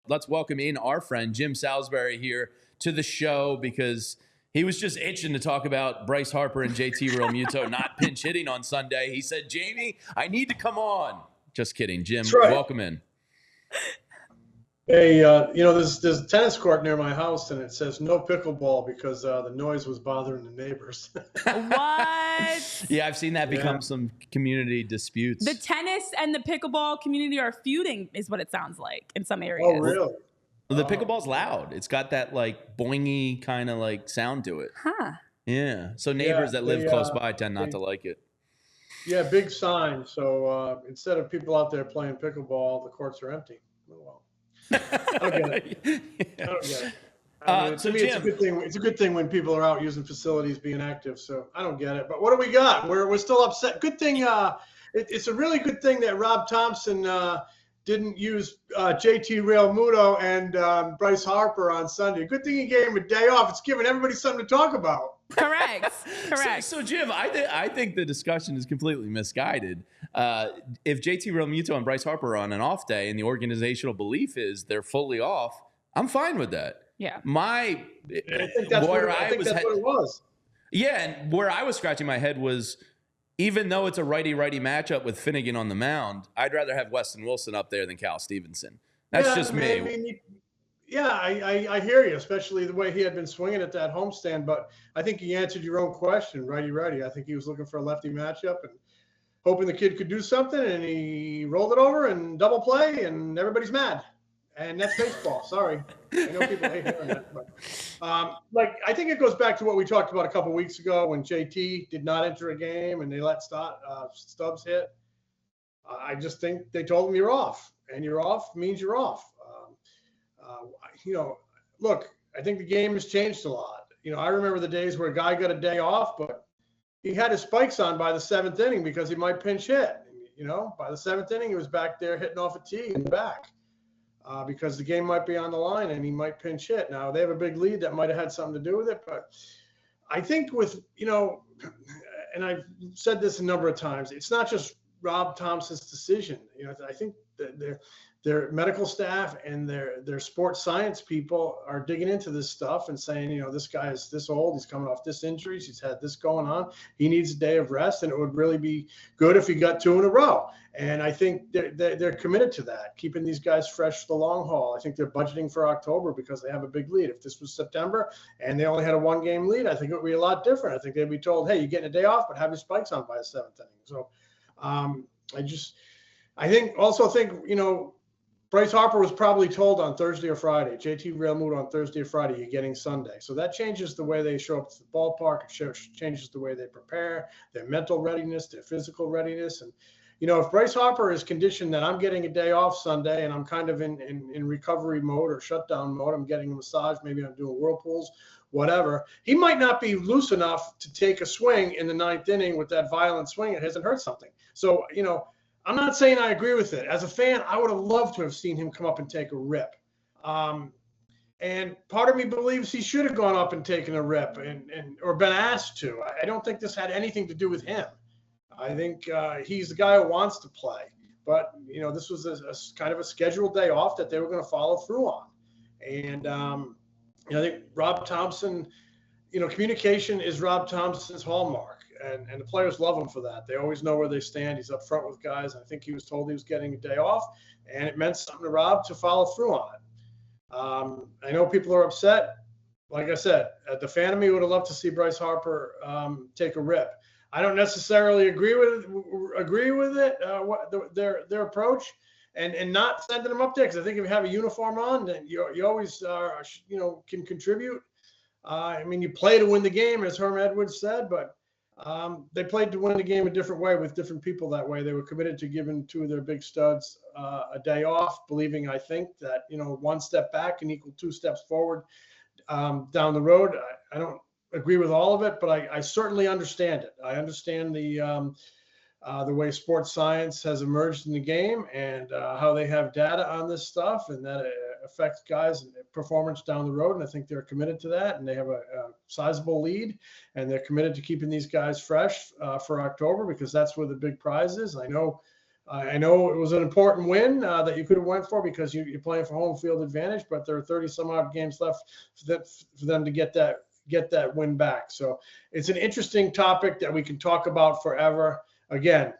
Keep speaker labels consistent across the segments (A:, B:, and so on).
A: Let's welcome in our friend Jim Salisbury here to the show because he was just itching to talk about Bryce Harper and JT Realmuto not pinch hitting on Sunday. He said, Jamie, I need to come on. Just kidding. Jim,
B: That's right.
A: Welcome in.
B: Hey, there's a tennis court near my house, and it says no pickleball because the noise was bothering the neighbors.
C: What?
A: Yeah, I've seen that become some community disputes.
C: The tennis and the pickleball community are feuding, is what it sounds like in some areas.
B: Oh, really?
A: Well, the pickleball's loud. It's got that like boingy kind of like sound to it.
C: Huh.
A: Yeah. So neighbors that live close by tend not to like it.
B: Yeah, big sign. So instead of people out there playing pickleball, the courts are empty. Oh, well. I don't get it. I don't get it. To me, Jim, it's a good thing when people are out using facilities, being active. So I don't get it. But what do we got? We're still upset. Good thing. It's a really good thing that Rob Thomson didn't use JT Realmuto and Bryce Harper on Sunday. Good thing he gave him a day off. It's giving everybody something to talk about.
C: Correct.
A: So Jim, I think the discussion is completely misguided. If JT Realmuto and Bryce Harper are on an off day and the organizational belief is they're fully off, I'm fine with that.
C: Yeah.
B: I think that's what it was.
A: Yeah, and where I was scratching my head was, even though it's a righty-righty matchup with Finnegan on the mound, I'd rather have Weston Wilson up there than Cal Stevenson. That's just me.
B: I hear you, especially the way he had been swinging at that homestand. But I think you answered your own question, righty-righty. I think he was looking for a lefty matchup and hoping the kid could do something, and he rolled it over and double play, and everybody's mad. And that's baseball. Sorry. I know people hate hearing that. But, I think it goes back to what we talked about a couple of weeks ago when JT did not enter a game and they let Stubbs hit. I just think they told him you're off. And you're off means you're off. Look, I think the game has changed a lot. I remember the days where a guy got a day off, but he had his spikes on by the seventh inning because he might pinch hit. By the seventh inning, he was back there hitting off a tee in the back. Because the game might be on the line and he might pinch hit. Now, they have a big lead that might have had something to do with it. But I think and I've said this a number of times, it's not just Rob Thomson's decision. I think that their medical staff and their sports science people are digging into this stuff and saying, this guy is this old, he's coming off this injuries, he's had this going on, he needs a day of rest, and it would really be good if he got 2 in a row. And I think they're committed to that, keeping these guys fresh for the long haul. I think they're budgeting for October because they have a big lead. If this was September and they only had a 1-game lead, I think it would be a lot different. I think they'd be told, hey, you're getting a day off, but have your spikes on by the 7th inning. So I think Bryce Harper was probably told on Thursday or Friday, JT Realmuto on Thursday or Friday, you're getting Sunday. So that changes the way they show up to the ballpark. It changes the way they prepare, their mental readiness, their physical readiness. And, if Bryce Harper is conditioned that I'm getting a day off Sunday and I'm kind of in recovery mode or shutdown mode, I'm getting a massage, maybe I'm doing whirlpools, whatever, he might not be loose enough to take a swing in the 9th inning with that violent swing. It hasn't hurt something. So, I'm not saying I agree with it. As a fan, I would have loved to have seen him come up and take a rip. And part of me believes he should have gone up and taken a rip or been asked to. I don't think this had anything to do with him. I think he's the guy who wants to play. But, this was a kind of a scheduled day off that they were going to follow through on. And, I think Rob Thomson, communication is Rob Thomson's hallmark. And the players love him for that. They always know where they stand. He's up front with guys. I think he was told he was getting a day off, and it meant something to Rob to follow through on it. I know people are upset. Like I said, the fan of me would have loved to see Bryce Harper take a rip. I don't necessarily agree with it. Their approach, and not sending him up there, because I think if you have a uniform on, then you always can contribute. You play to win the game, as Herm Edwards said, but. They played to win the game a different way with different people that way. They were committed to giving 2 of their big studs a day off, believing, I think, that, 1 step back can equal 2 steps forward down the road. I don't agree with all of it, but I certainly understand it. I understand the way sports science has emerged in the game and how they have data on this stuff, and that it affects guys' performance down the road. And I think they're committed to that, and they have a sizable lead, and they're committed to keeping these guys fresh for October, because that's where the big prize is. I know I know it was an important win that you could have went for because you're playing for home field advantage, but there are 30 some odd games left for them to get that win back. So it's an interesting topic that we can talk about forever. Again,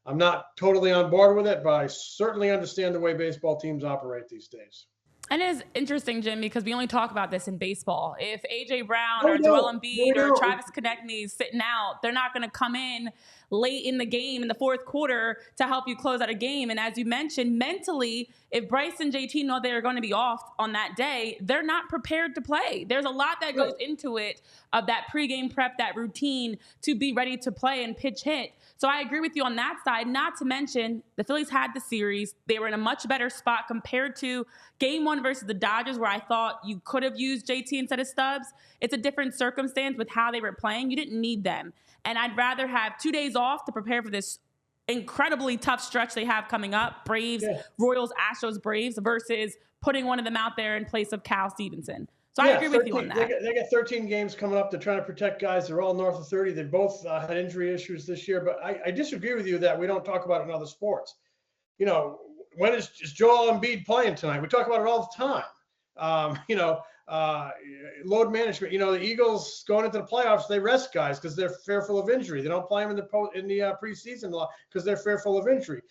B: I'm not totally on board with it, but I certainly understand the way baseball teams operate these days.
C: And it is interesting, Jim, because we only talk about this in baseball. If A.J. Brown
B: No,
C: or
B: we
C: Joel
B: don't.
C: Embiid
B: No,
C: or
B: we
C: Travis Konechny is sitting out, they're not going to come in late in the game in the fourth quarter to help you close out a game. And as you mentioned, mentally, if Bryce and JT know they're going to be off on that day, they're not prepared to play. There's a lot that goes into it, of that pregame prep, that routine to be ready to play and pitch hit. So I agree with you on that side, not to mention the Phillies had the series. They were in a much better spot compared to game one versus the Dodgers, where I thought you could have used JT instead of Stubbs. It's a different circumstance with how they were playing. You didn't need them. And I'd rather have 2 days off to prepare for this incredibly tough stretch they have coming up, Braves, Royals, Astros, Braves, versus putting one of them out there in place of Cal Stevenson. So I agree with you on that.
B: They got 13 games coming up. They're trying to protect guys. They're all north of 30. They both had injury issues this year. But I disagree with you that we don't talk about it in other sports. You know, when is Joel Embiid playing tonight? We talk about it all the time. Load management. You know, the Eagles going into the playoffs, they rest guys because they're fearful of injury. They don't play them in the preseason because they're fearful of injury.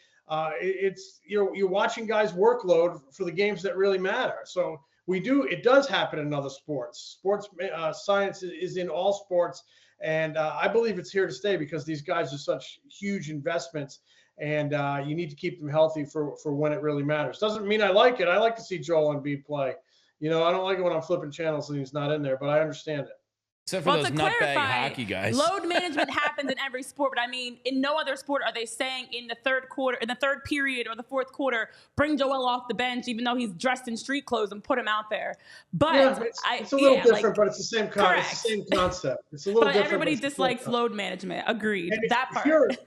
B: You're watching guys workload for the games that really matter. So it does happen in other sports. Sports science is in all sports. And I believe it's here to stay because these guys are such huge investments, and you need to keep them healthy for when it really matters. Doesn't mean I like it. I like to see Joel Embiid play. You know, I don't like it when I'm flipping channels and he's not in there, but I understand it.
A: Except for those nutbag hockey guys.
C: Load management happens in every sport, but I mean, in no other sport are they saying in the third period or the fourth quarter, bring Joel off the bench, even though he's dressed in street clothes, and put him out there. But
B: it's a little different, but it's the same concept. It's a little different.
C: Everybody dislikes load management. Agreed.
B: And
C: that part.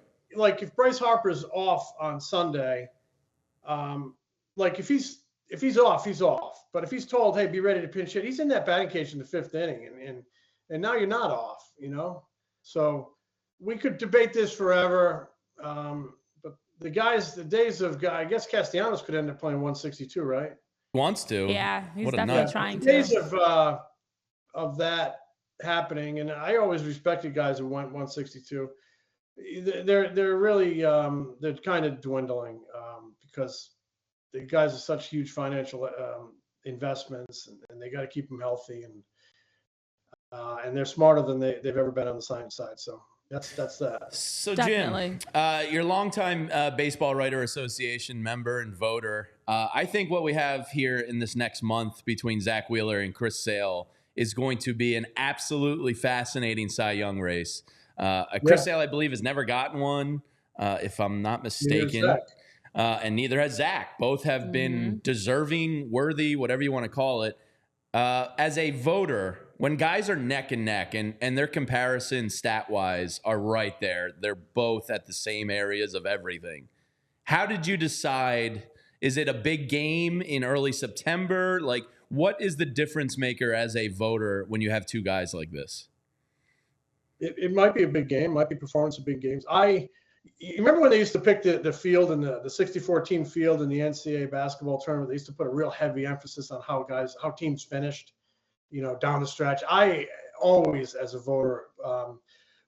B: If Bryce Harper's off on Sunday, if he's off, he's off. But if he's told, hey, be ready to pinch hit, he's in that batting cage in the fifth inning, and now you're not off, you know? So we could debate this forever. But the days of I guess Castellanos could end up playing 162, right?
A: Wants to.
C: Yeah, he's definitely trying to.
B: The days of that happening, and I always respected guys who went 162. They're really they're kind of dwindling because the guys are such huge financial investments, and they got to keep them healthy, and they're smarter than they've ever been on the science side. So that's that.
A: So
C: Definitely.
A: Jim, you're a longtime Baseball Writer Association member and voter. I think what we have here in this next month between Zach Wheeler and Chris Sale is going to be an absolutely fascinating Cy Young race. Chris Sale, I believe, has never gotten one, if I'm not mistaken. And neither has Zach. Both have been deserving, worthy, whatever you want to call it. As a voter, when guys are neck and neck and their comparisons stat-wise are right there, they're both at the same areas of everything. How did you decide? Is it a big game in early September? Like, what is the difference maker as a voter when you have two guys like this?
B: It might be a big game, might be performance of big games. You remember when they used to pick the field in the 64-team field in the NCAA basketball tournament? They used to put a real heavy emphasis on how teams finished, you know, down the stretch. I always, as a voter,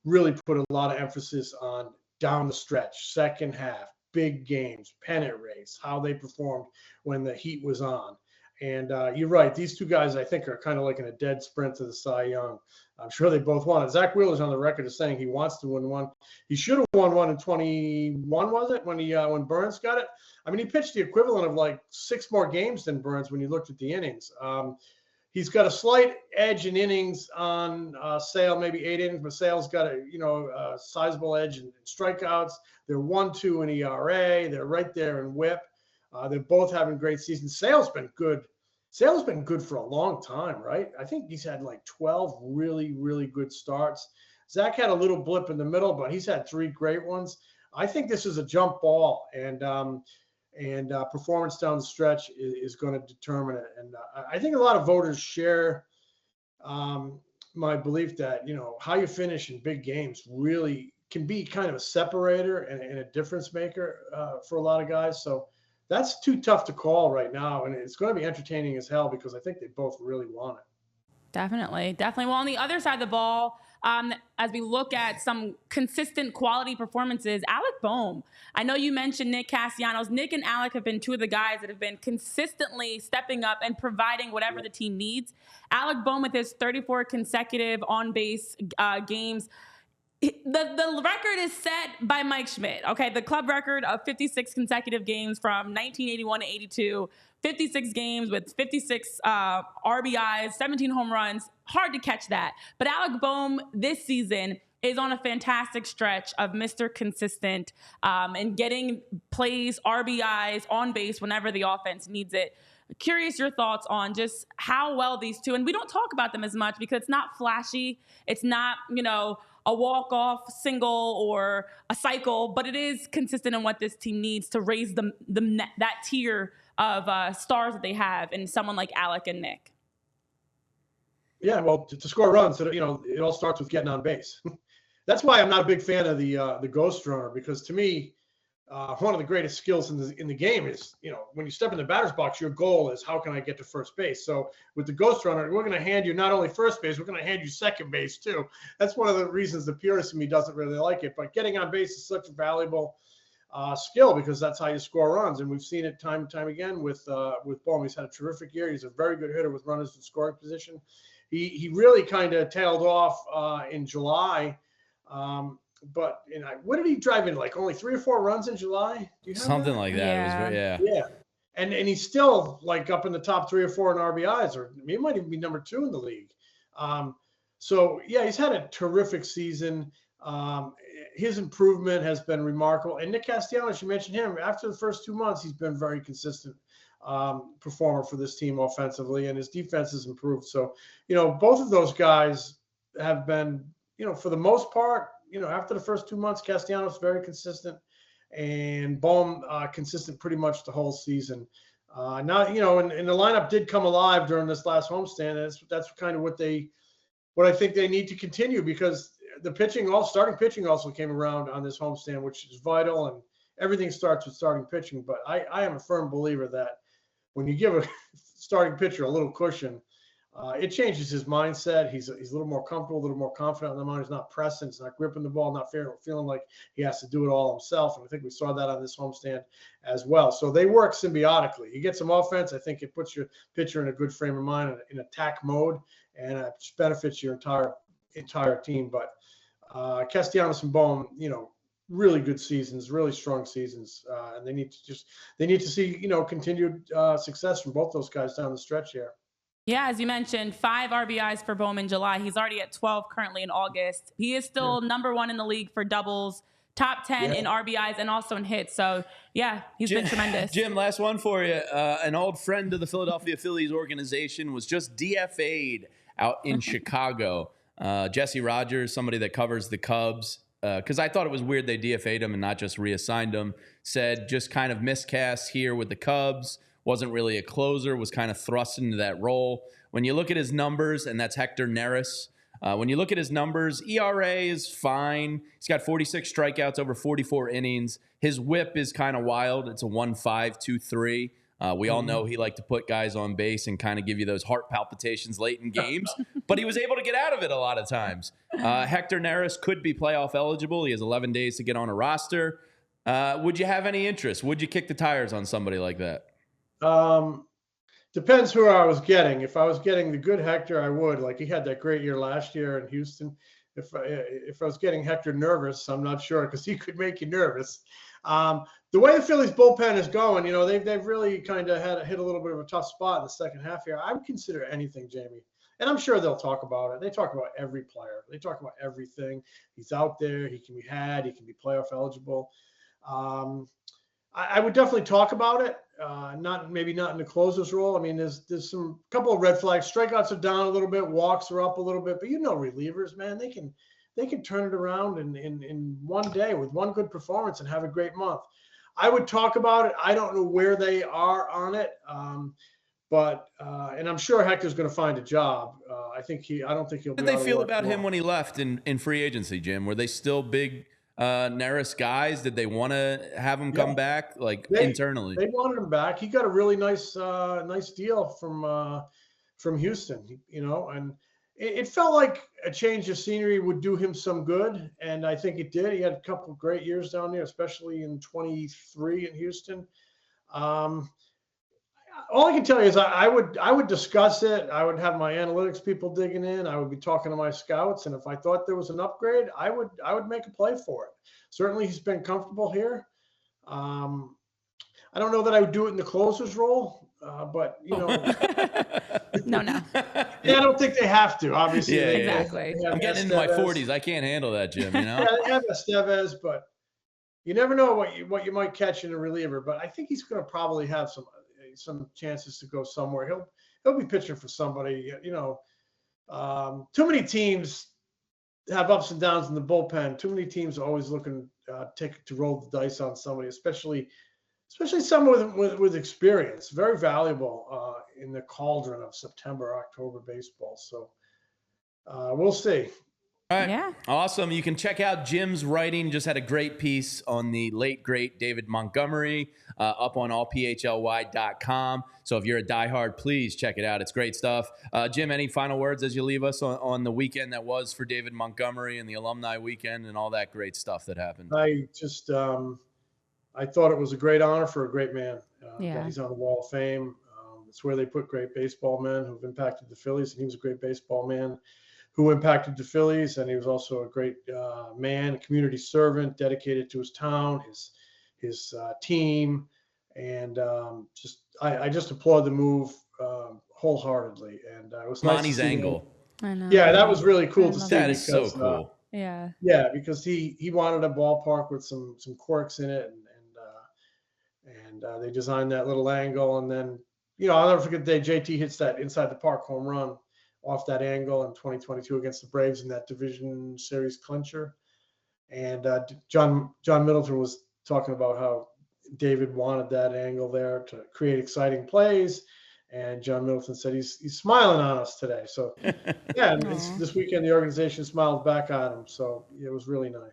B: really put a lot of emphasis on down the stretch, second half, big games, pennant race, how they performed when the heat was on. And you're right. These two guys, I think, are kind of like in a dead sprint to the Cy Young. I'm sure they both want it. Zach Wheeler's on the record as saying he wants to win one. He should have won one in 21, was it, when Burns got it? I mean, he pitched the equivalent of like 6 more games than Burns when you looked at the innings. He's got a slight edge in innings on Sale, maybe 8 innings, but Sale's got a sizable edge in strikeouts. They're 1-2 in ERA. They're right there in WHIP. They're both having great seasons. Sale's been good. Sale's been good for a long time, right? I think he's had like 12 really, really good starts. Zach had a little blip in the middle, but he's had 3 great ones. I think this is a jump ball, and performance down the stretch is going to determine it. And I think a lot of voters share my belief that, you know, how you finish in big games really can be kind of a separator and a difference maker for a lot of guys. So that's too tough to call right now. And it's going to be entertaining as hell because I think they both really want it.
C: Definitely. Well, on the other side of the ball, as we look at some consistent quality performances, Alec Boehm. I know you mentioned Nick Castellanos. Nick and Alec have been two of the guys that have been consistently stepping up and providing whatever the team needs. Alec Boehm with his 34 consecutive on-base games. The record is set by Mike Schmidt. Okay, the club record of 56 consecutive games from 1981 to 82. 56 games with 56 RBIs, 17 home runs. Hard to catch that. But Alec Boehm this season is on a fantastic stretch of Mr. Consistent and getting plays, RBIs, on base whenever the offense needs it. Curious your thoughts on just how well these two, and we don't talk about them as much because it's not flashy. It's not, a walk-off single or a cycle, but it is consistent in what this team needs to raise that tier of stars that they have in someone like Alec and Nick.
B: Yeah, well, to score runs, it all starts with getting on base. That's why I'm not a big fan of the ghost runner, because to me, one of the greatest skills in the game is, when you step in the batter's box, your goal is how can I get to first base? So with the ghost runner, we're going to hand you not only first base, we're going to hand you second base too. That's one of the reasons the purist in me doesn't really like it. But getting on base is such a valuable skill because that's how you score runs. And we've seen it time and time again with Boehm. He's had a terrific year. He's a very good hitter with runners in scoring position. He really kind of tailed off in July. But what did he drive in? Like only 3 or 4 runs in July? Do you have
A: something like that?
C: Yeah.
A: It was
B: yeah. And he's still like up in the top 3 or 4 in RBIs, or he might even be number 2 in the league. So yeah, he's had a terrific season. His improvement has been remarkable. And Nick Castellanos, you mentioned him. After the first 2 months, he's been very consistent performer for this team offensively, and his defense has improved. So, both of those guys have been, for the most part, after the first 2 months, Castellanos very consistent, and Boehm consistent pretty much the whole season. Now, and the lineup did come alive during this last homestand. That's kind of what I think they need to continue, because the starting pitching also came around on this homestand, which is vital, and everything starts with starting pitching. But I am a firm believer that when you give a starting pitcher a little cushion, it changes his mindset. He's a little more comfortable, a little more confident on the mound. He's not pressing, he's not gripping the ball, not feeling like he has to do it all himself. And I think we saw that on this homestand as well. So they work symbiotically. You get some offense, I think it puts your pitcher in a good frame of mind, in attack mode, and it benefits your entire team. But Castellanos and Boehm, really good seasons, really strong seasons, and they need to see continued success from both those guys down the stretch here.
C: Yeah, as you mentioned, 5 RBIs for Boehm in July. He's already at 12 currently in August. He is still number 1 in the league for doubles, top 10 in RBIs, and also in hits. So, yeah, he's been tremendous.
A: Jim, last one for you. An old friend of the Philadelphia Phillies organization was just DFA'd out in Chicago. Jesse Rogers, somebody that covers the Cubs, because I thought it was weird they DFA'd him and not just reassigned him, said just kind of miscast here with the Cubs. Wasn't really a closer, was kind of thrust into that role. When you look at his numbers, and that's Hector Neris, when you look at his numbers, ERA is fine. He's got 46 strikeouts over 44 innings. His whip is kind of wild. It's a 1.523. We all know he liked to put guys on base and kind of give you those heart palpitations late in games, but he was able to get out of it a lot of times. Hector Neris could be playoff eligible. He has 11 days to get on a roster. Would you have any interest? Would you kick the tires on somebody like that?
B: Depends who I was getting. If I was getting the good Hector, I would. Like, he had that great year last year in Houston. If I was getting Hector nervous, I'm not sure, because he could make you nervous. The way the Phillies bullpen is going, they've really kind of hit a little bit of a tough spot in the second half here. I would consider anything, Jamie. And I'm sure they'll talk about it. They talk about every player. They talk about everything. He's out there. He can be had. He can be playoff eligible. I would definitely talk about it. Maybe not in the closer's role. I mean, there's some couple of red flags. Strikeouts are down a little bit. Walks are up a little bit. But relievers, man, they can turn it around in one day with one good performance and have a great month. I would talk about it. I don't know where they are on it. But I'm sure Hector's going to find a job. I don't think he'll.
A: How did they feel about him when he left in free agency, Jim? Were they still big Neris guys? Did they want to have him come back, like internally?
B: They wanted him back. He got a really nice deal from Houston, and it felt like a change of scenery would do him some good, and I think it did. He had a couple of great years down there, especially in 23 in Houston. All I can tell you is I would discuss it. I would have my analytics people digging in. I would be talking to my scouts, and if I thought there was an upgrade, I would make a play for it. Certainly, he's been comfortable here. I don't know that I would do it in the closer's role, but
C: No.
B: yeah, I don't think they have to. Obviously,
A: Yeah,
C: exactly.
A: I'm getting into my 40s. I can't handle that, Jim.
B: Yeah, they have Estevez, but you never know what you might catch in a reliever. But I think he's going to probably have some chances to go somewhere. He'll be pitching for somebody. Too many teams have ups and downs in the bullpen. Too many teams are always looking to roll the dice on somebody, especially someone with experience. Very valuable in the cauldron of September, October baseball. So we'll see.
A: All right.
C: Yeah.
A: Awesome. You can check out Jim's writing. Just had a great piece on the late, great David Montgomery up on allphly.com. So if you're a diehard, please check it out. It's great stuff. Jim, any final words as you leave us on the weekend that was for David Montgomery and the alumni weekend and all that great stuff that happened?
B: I just I thought it was a great honor for a great man. That he's on the Wall of Fame. It's where they put great baseball men who've impacted the Phillies, and he was a great baseball man who impacted the Phillies, and he was also a great man, a community servant, dedicated to his town, his team, and I just applaud the move wholeheartedly. And it was nice
A: Monty's
B: to see
A: angle.
C: I know.
B: Yeah, that was really cool to see.
A: That is so cool.
C: Yeah.
B: Yeah, because he wanted a ballpark with some quirks in it, and they designed that little angle, and then I'll never forget the day JT hits that inside the park home run off that angle in 2022 against the Braves in that division series clincher. And John Middleton was talking about how David wanted that angle there to create exciting plays. And John Middleton said he's smiling on us today. So yeah, this weekend the organization smiled back on him. So it was really nice.